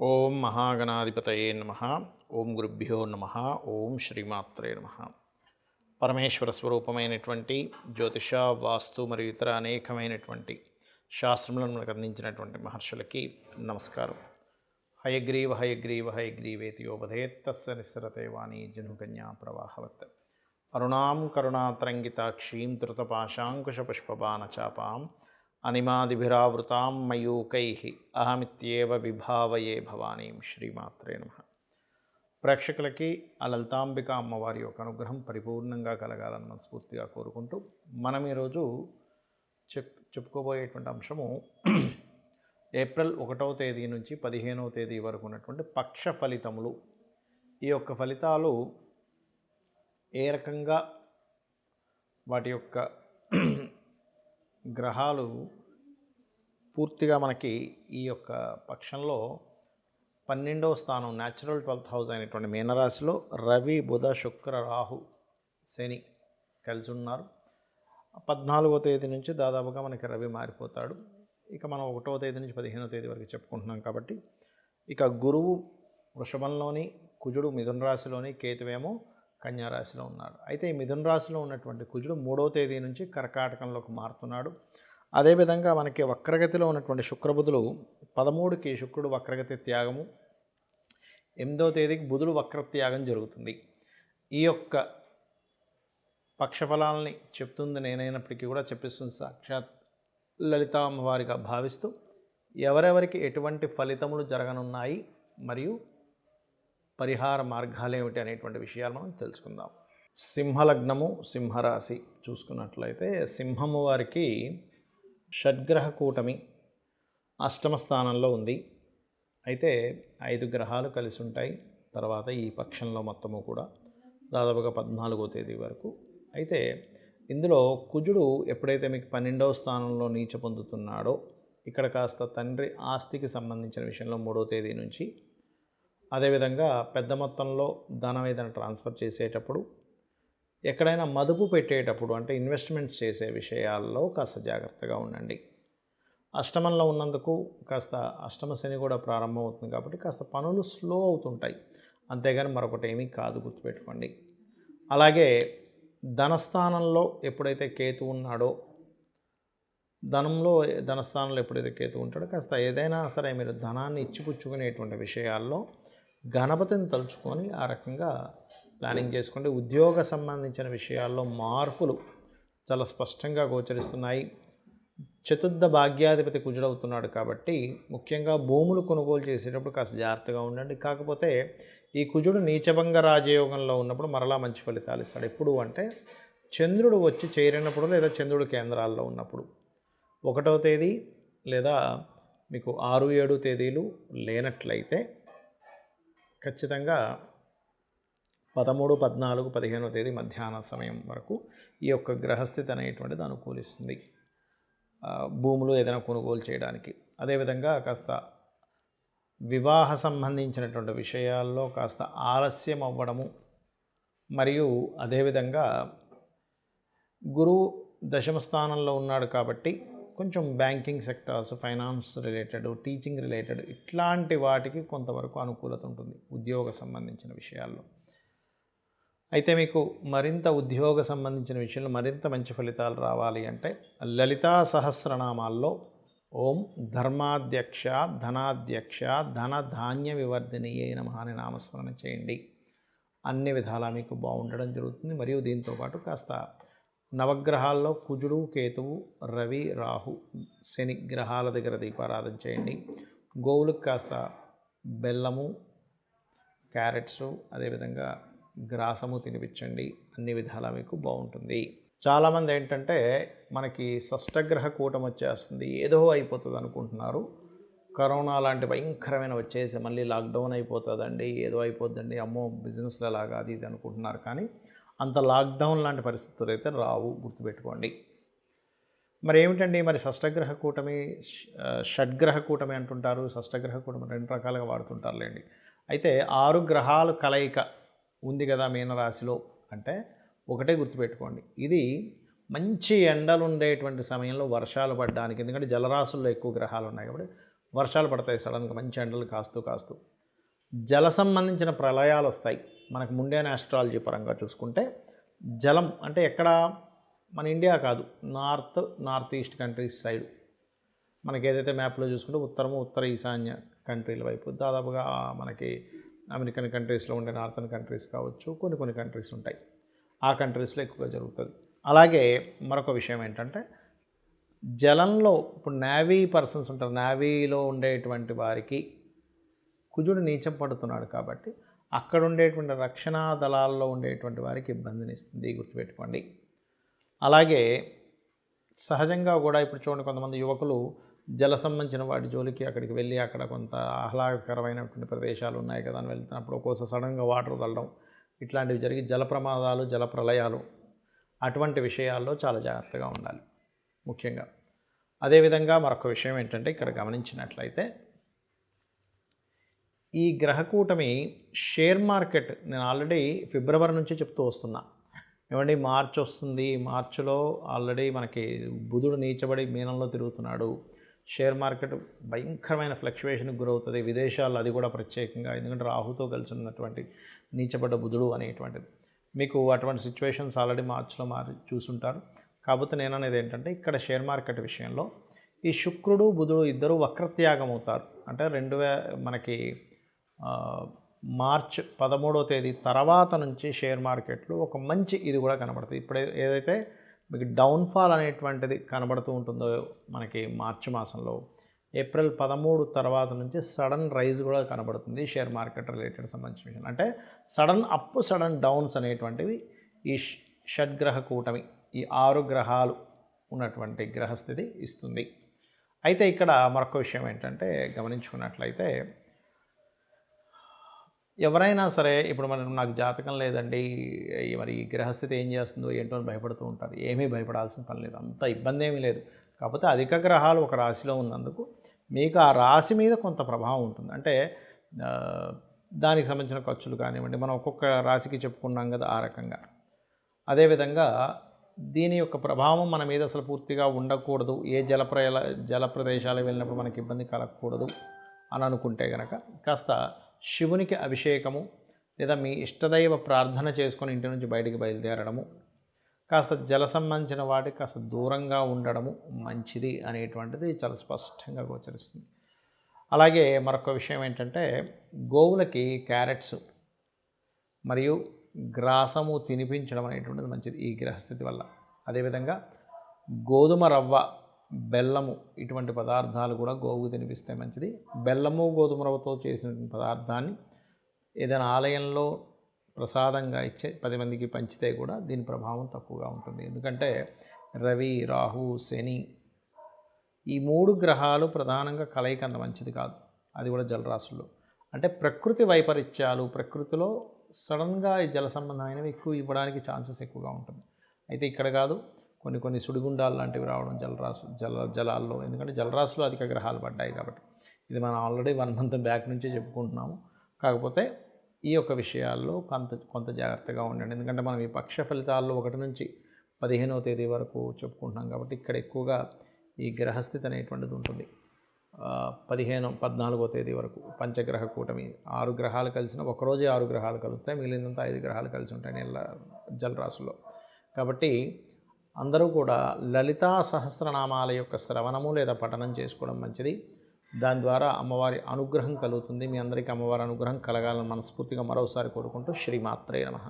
ఓం మహాగణాధిపతయే నమః. ఓం గురుభ్యో నమః. ఓం శ్రీమాత్రే నమః. పరమేశ్వర స్వరూపమైనటువంటి జ్యోతిష, వాస్తు మరియు ఇతర అనేకమైనటువంటి శాస్త్రములను మనకు అందించినటువంటి మహర్షులకి నమస్కారం. హయగ్రీవ హయగ్రీవ హయగ్రీవేతి యోపధేత్తస్య నిస్సరతే వాణి జనుకన్యా ప్రవాహవత్. అరుణాం కరుణాతరంగితాక్షీం ధృతపాశాంకుశపుష్పబాణచాపాం అనిమాదిభిరావృతాం మయూకైః అహమిత్యేవ విభావయే భవానీం. శ్రీమాత్రే నమః. ప్రేక్షకులకి ఆ లలితాంబిక అమ్మవారి యొక్క అనుగ్రహం పరిపూర్ణంగా కలగాలని మనస్ఫూర్తిగా కోరుకుంటూ మనం ఈరోజు చెప్పుకోబోయేటువంటి అంశము ఏప్రిల్ 1వ తేదీ నుంచి 15వ తేదీ వరకు ఉన్నటువంటి పక్ష ఫలితములు. ఈ యొక్క ఫలితాలు ఏ రకంగా వాటి యొక్క గ్రహాలు పూర్తిగా మనకి ఈ యొక్క పక్షంలో 12వ స్థానం న్యాచురల్ 12th హౌస్ అయినటువంటి మీనరాశిలో రవి, బుధ, శుక్ర, రాహు, శని కలిసి ఉన్నారు. 14వ తేదీ నుంచి దాదాపుగా మనకి రవి మారిపోతాడు. ఇక మనం 1వ తేదీ నుంచి 15వ తేదీ వరకు చెప్పుకుంటున్నాం కాబట్టి ఇక గురువు వృషభంలోని, కుజుడు మిథున రాశిలోని, కేతువేమో కన్యా రాశిలో ఉన్నాడు. అయితే ఈ మిథున రాశిలో ఉన్నటువంటి కుజుడు 3వ తేదీ నుంచి కర్కాటకంలోకి మారుతున్నాడు. అదేవిధంగా మనకి వక్రగతిలో ఉన్నటువంటి శుక్రబుధులు 13కి శుక్రుడు వక్రగతి త్యాగము, 8వ తేదీకి బుధుడు వక్రత్యాగం జరుగుతుంది. ఈ యొక్క పక్షఫలాలని చెప్తుంది నేనైనప్పటికీ కూడా చెప్పిస్తుంది సాక్షాత్ లలితా అమ్మవారిగా భావిస్తూ ఎవరెవరికి ఎటువంటి ఫలితములు జరగనున్నాయి మరియు పరిహార మార్గాలు ఏమిటి అనేటువంటి విషయాలు మనం తెలుసుకుందాం. సింహలగ్నము, సింహరాశి చూసుకున్నట్లయితే సింహము వారికి షడ్గ్రహ కూటమి అష్టమ స్థానంలో ఉంది. అయితే 5 గ్రహాలు కలిసి ఉంటాయి. తర్వాత ఈ పక్షంలో మొత్తము కూడా దాదాపుగా 14వ తేదీ వరకు. అయితే ఇందులో కుజుడు ఎప్పుడైతే మీకు 12వ స్థానంలో నీచ పొందుతున్నాడో ఇక్కడ కాస్త తండ్రి ఆస్తికి సంబంధించిన విషయంలో 3వ తేదీ నుంచి, అదేవిధంగా పెద్ద మొత్తంలో ధనం ఏదైనా ట్రాన్స్ఫర్ చేసేటప్పుడు, ఎక్కడైనా మదుపు పెట్టేటప్పుడు అంటే ఇన్వెస్ట్మెంట్స్ చేసే విషయాల్లో కాస్త జాగ్రత్తగా ఉండండి. అష్టమంలో ఉన్నందుకు కాస్త అష్టమ శని కూడా ప్రారంభమవుతుంది కాబట్టి కాస్త పనులు స్లో అవుతుంటాయి, అంతేగాని మరొకటి ఏమీ కాదు, గుర్తుపెట్టుకోండి. అలాగే ధనస్థానంలో ఎప్పుడైతే కేతు ఉన్నాడో, ధనస్థానంలో ఎప్పుడైతే కేతు ఉంటాడో కాస్త ఏదైనా సరే మీరు ధనాన్ని ఇచ్చిపుచ్చుకునేటువంటి విషయాల్లో గణపతిని తలుచుకొని ఆ రకంగా ప్లానింగ్ చేసుకోండి. ఉద్యోగ సంబంధించిన విషయాల్లో మార్పులు చాలా స్పష్టంగా గోచరిస్తున్నాయి. చతుర్థ భాగ్యాధిపతి కుజుడవుతున్నాడు కాబట్టి ముఖ్యంగా భూములు కొనుగోలు చేసేటప్పుడు కాస్త జాగ్రత్తగా ఉండండి. కాకపోతే ఈ కుజుడు నీచభంగ రాజయోగంలో ఉన్నప్పుడు మరలా మంచి ఫలితాలు ఇస్తాడు. ఎప్పుడు అంటే చంద్రుడు వచ్చి చేరినప్పుడు లేదా చంద్రుడు కేంద్రాల్లో ఉన్నప్పుడు. 1వ తేదీ లేదా మీకు 6, 7 తేదీలు లేనట్లయితే ఖచ్చితంగా 13, 14, 15వ తేదీ మధ్యాహ్న సమయం వరకు ఈ యొక్క గ్రహస్థితి అనేటువంటిది అనుకూలిస్తుంది భూములు ఏదైనా కొనుగోలు చేయడానికి. అదేవిధంగా కాస్త వివాహ సంబంధించినటువంటి విషయాల్లో కాస్త ఆలస్యం అవ్వడము, మరియు అదేవిధంగా గురువు దశమ స్థానంలో ఉన్నాడు కాబట్టి కొంచెం banking sectors, finance related, teaching related ఇట్లాంటి వాటికి కొంతవరకు అనుకూలత ఉంటుంది ఉద్యోగ సంబంధించిన విషయాల్లో. అయితే మీకు మరింత ఉద్యోగ సంబంధించిన విషయంలో మరింత మంచి ఫలితాలు రావాలి అంటే లలితా సహస్రనామాల్లో ఓం ధర్మాధ్యక్ష, ధనాధ్యక్ష, ధన ధాన్య వివర్ధినియే నమః అని నామస్మరణ చేయండి. అన్ని విధాలా మీకు బాగుండడం జరుగుతుంది. మరియు దీంతోపాటు కాస్త నవగ్రహాల్లో కుజుడు, కేతువు, రవి, రాహు, శని గ్రహాల దగ్గర దీపారాధన చేయండి. గోవులకు కాస్త బెల్లము, క్యారెట్స్, అదేవిధంగా గ్రాసము తినిపించండి. అన్ని విధాలా మీకు బాగుంటుంది. చాలామంది ఏంటంటే మనకి షష్టగ్రహ కూటమి వచ్చేస్తుంది, ఏదో అయిపోతుంది అనుకుంటున్నారు. కరోనా లాంటి భయంకరమైన వచ్చేసి మళ్ళీ లాక్డౌన్ అయిపోతుందండి, ఏదో అయిపోద్దండి, అమ్మో బిజినెస్లు అలాగా అది ఇది అనుకుంటున్నారు. కానీ అంత లాక్డౌన్ లాంటి పరిస్థితులు అయితే రావు, గుర్తుపెట్టుకోండి. మరి ఏమిటండి మరి షష్టగ్రహ కూటమి, షడ్గ్రహ కూటమి అంటుంటారు. షష్టగ్రహ కూటమి 2 రకాలుగా వాడుతుంటారులేండి. అయితే 6 గ్రహాలు కలయిక ఉంది కదా మీనరాశిలో అంటే ఒకటే గుర్తుపెట్టుకోండి, ఇది మంచి ఎండలు ఉండేటువంటి సమయంలో వర్షాలు పడడానికి, ఎందుకంటే జలరాశుల్లో ఎక్కువ గ్రహాలు ఉన్నాయి కాబట్టి వర్షాలు పడతాయి సడన్గా, మంచి ఎండలు కాస్తూ కాస్తూ. జల సంబంధించిన ప్రళయాలు వస్తాయి. మనకు ముండియన్ ఆస్ట్రాలజీ పరంగా చూసుకుంటే జలం అంటే ఎక్కడ, మన ఇండియా కాదు, నార్త్ ఈస్ట్ కంట్రీస్ సైడ్ మనకి ఏదైతే మ్యాప్లో చూసుకుంటే ఉత్తర ఈశాన్య కంట్రీల వైపు దాదాపుగా మనకి అమెరికన్ కంట్రీస్లో ఉండే నార్థన్ కంట్రీస్ కావచ్చు, కొన్ని కంట్రీస్ ఉంటాయి, ఆ కంట్రీస్లో ఎక్కువగా జరుగుతుంది. అలాగే మరొక విషయం ఏంటంటే జలంలో ఇప్పుడు నేవీ పర్సన్స్ ఉంటారు, నేవీలో ఉండేటువంటి వారికి కుజుడు నీచం పడుతున్నాడు కాబట్టి అక్కడ ఉండేటువంటి రక్షణ దళాల్లో ఉండేటువంటి వారికి ఇబ్బందిని ఇస్తుంది, గుర్తుపెట్టుకోండి. అలాగే సహజంగా కూడా ఇప్పుడు చూడండి, కొంతమంది యువకులు జల సంబంధించిన వాటి జోలికి అక్కడికి వెళ్ళి అక్కడ కొంత ఆహ్లాదకరమైనటువంటి ప్రదేశాలు ఉన్నాయి కదా అని వెళ్తున్నప్పుడు ఒక్కోసారి సడన్గా వాటర్ వదలడం ఇట్లాంటివి జరిగి జల ప్రమాదాలు, జల ప్రళయాలు అటువంటి విషయాల్లో చాలా జాగ్రత్తగా ఉండాలి ముఖ్యంగా. అదేవిధంగా మరొక విషయం ఏంటంటే ఇక్కడ గమనించినట్లయితే ఈ గ్రహకూటమి షేర్ మార్కెట్ నేను ఆల్రెడీ ఫిబ్రవరి నుంచి చెప్తూ వస్తున్నా. ఏమండి మార్చ్ వస్తుంది, మార్చిలో ఆల్రెడీ మనకి బుధుడు నీచబడి మీనంలో తిరుగుతున్నాడు. షేర్ మార్కెట్ భయంకరమైన ఫ్లక్చువేషన్కి గురవుతుంది, విదేశాల్లో అది కూడా ప్రత్యేకంగా, ఎందుకంటే రాహుతో కలిసి ఉన్నటువంటి నీచబడ్డ బుధుడు అనేటువంటిది. మీకు అటువంటి సిచ్యువేషన్స్ ఆల్రెడీ మార్చిలో చూసుంటారు. కాకపోతే నేను అనేది ఏంటంటే ఇక్కడ షేర్ మార్కెట్ విషయంలో ఈ శుక్రుడు బుధుడు ఇద్దరు వక్రత్యాగం అవుతారు. అంటే మనకి మార్చ్ 13వ తేదీ తర్వాత నుంచి షేర్ మార్కెట్లు ఒక మంచి ఇది కూడా కనబడుతుంది. ఇప్పుడు ఏదైతే మీకు డౌన్ఫాల్ అనేటువంటిది కనబడుతూ ఉంటుందో మనకి మార్చి మాసంలో, ఏప్రిల్ 13 తర్వాత నుంచి సడన్ రైజ్ కూడా కనబడుతుంది షేర్ మార్కెట్ రిలేటెడ్ సంబంధించిన విషయం. అంటే సడన్ అప్ సడన్ డౌన్స్ అనేటువంటివి ఈ షడ్గ్రహ కూటమి, ఈ 6 గ్రహాలు ఉన్నటువంటి గ్రహస్థితి ఇస్తుంది. అయితే ఇక్కడ మరొక విషయం ఏంటంటే గమనించుకున్నట్లయితే ఎవరైనా సరే ఇప్పుడు నాకు జాతకం లేదండి, మరి ఈ గ్రహస్థితి ఏం చేస్తుందో ఏంటో అని భయపడుతూ ఉంటారు. ఏమీ భయపడాల్సిన పని లేదు, అంత ఇబ్బంది ఏమీ లేదు. కాకపోతే అధిక గ్రహాలు ఒక రాశిలో ఉన్నందుకు మీకు ఆ రాశి మీద కొంత ప్రభావం ఉంటుంది. అంటే దానికి సంబంధించిన ఖర్చులు కానివ్వండి, మనం ఒక్కొక్క రాశికి చెప్పుకున్నాం కదా ఆ రకంగా. అదేవిధంగా దీని యొక్క ప్రభావం మన మీద అసలు పూర్తిగా ఉండకూడదు, ఏ జల ప్రదేశాలకు వెళ్ళినప్పుడు మనకి ఇబ్బంది కలగకూడదు అని అనుకుంటే కనుక కాస్త శివునికి అభిషేకము లేదా మీ ఇష్టదైవ ప్రార్థన చేసుకొని ఇంటి నుంచి బయటికి బయలుదేరడము, కాస్త జల సంబంధించిన వాటికి కాస్త దూరంగా ఉండడము మంచిది అనేటువంటిది చాలా స్పష్టంగా గోచరిస్తుంది. అలాగే మరొక విషయం ఏంటంటే గోవులకి క్యారెట్స్ మరియు గ్రాసము తినిపించడం అనేటువంటిది మంచిది ఈ గ్రహస్థితి వల్ల. అదేవిధంగా గోధుమ రవ్వ, బెల్లము ఇటువంటి పదార్థాలు కూడా గోవుకు తినిపిస్తే మంచిది. బెల్లము గోధుమ రవ్వతో చేసిన పదార్థాన్ని ఏదైనా ఆలయంలో ప్రసాదంగా ఇచ్చే 10 మందికి పంచితే కూడా దీని ప్రభావం తక్కువగా ఉంటుంది. ఎందుకంటే రవి, రాహు, శని ఈ 3 గ్రహాలు ప్రధానంగా కలయిక అంత మంచిది కాదు, అది కూడా జలరాశుల్లో. అంటే ప్రకృతి వైపరీత్యాలు, ప్రకృతిలో సడన్గా ఈ జల సంబంధమైనవి ఎక్కువ ఇవ్వడానికి ఛాన్సెస్ ఎక్కువగా ఉంటుంది. అయితే ఇక్కడ కాదు, కొన్ని సుడిగుండాలు లాంటివి రావడం జలాల్లో, ఎందుకంటే జలరాశిలో అధిక గ్రహాలు పడ్డాయి కాబట్టి. ఇది మనం ఆల్రెడీ 1 మంత్ బ్యాక్ నుంచే చెప్పుకుంటున్నాము. కాకపోతే ఈ యొక్క విషయాల్లో కొంత జాగ్రత్తగా ఉండండి. ఎందుకంటే మనం ఈ పక్ష ఫలితాల్లో 1 నుంచి 15వ తేదీ వరకు చెప్పుకుంటున్నాం కాబట్టి ఇక్కడ ఎక్కువగా ఈ గ్రహస్థితి అనేటువంటిది ఉంటుంది. 14వ తేదీ వరకు పంచగ్రహ కూటమి, 6 గ్రహాలు కలిసిన ఒకరోజే 6 గ్రహాలు కలుస్తాయి, మిగిలినంతా 5 గ్రహాలు కలిసి ఉంటాయి జలరాశుల్లో. కాబట్టి అందరూ కూడా లలితా సహస్రనామాల యొక్క శ్రవణము లేదా పఠనం చేసుకోవడం మంచిది. దాని ద్వారా అమ్మవారి అనుగ్రహం కలుగుతుంది. మీ అందరికీ అమ్మవారి అనుగ్రహం కలగాలని మనస్ఫూర్తిగా మరోసారి కోరుకుంటూ శ్రీమాత్రే నమః.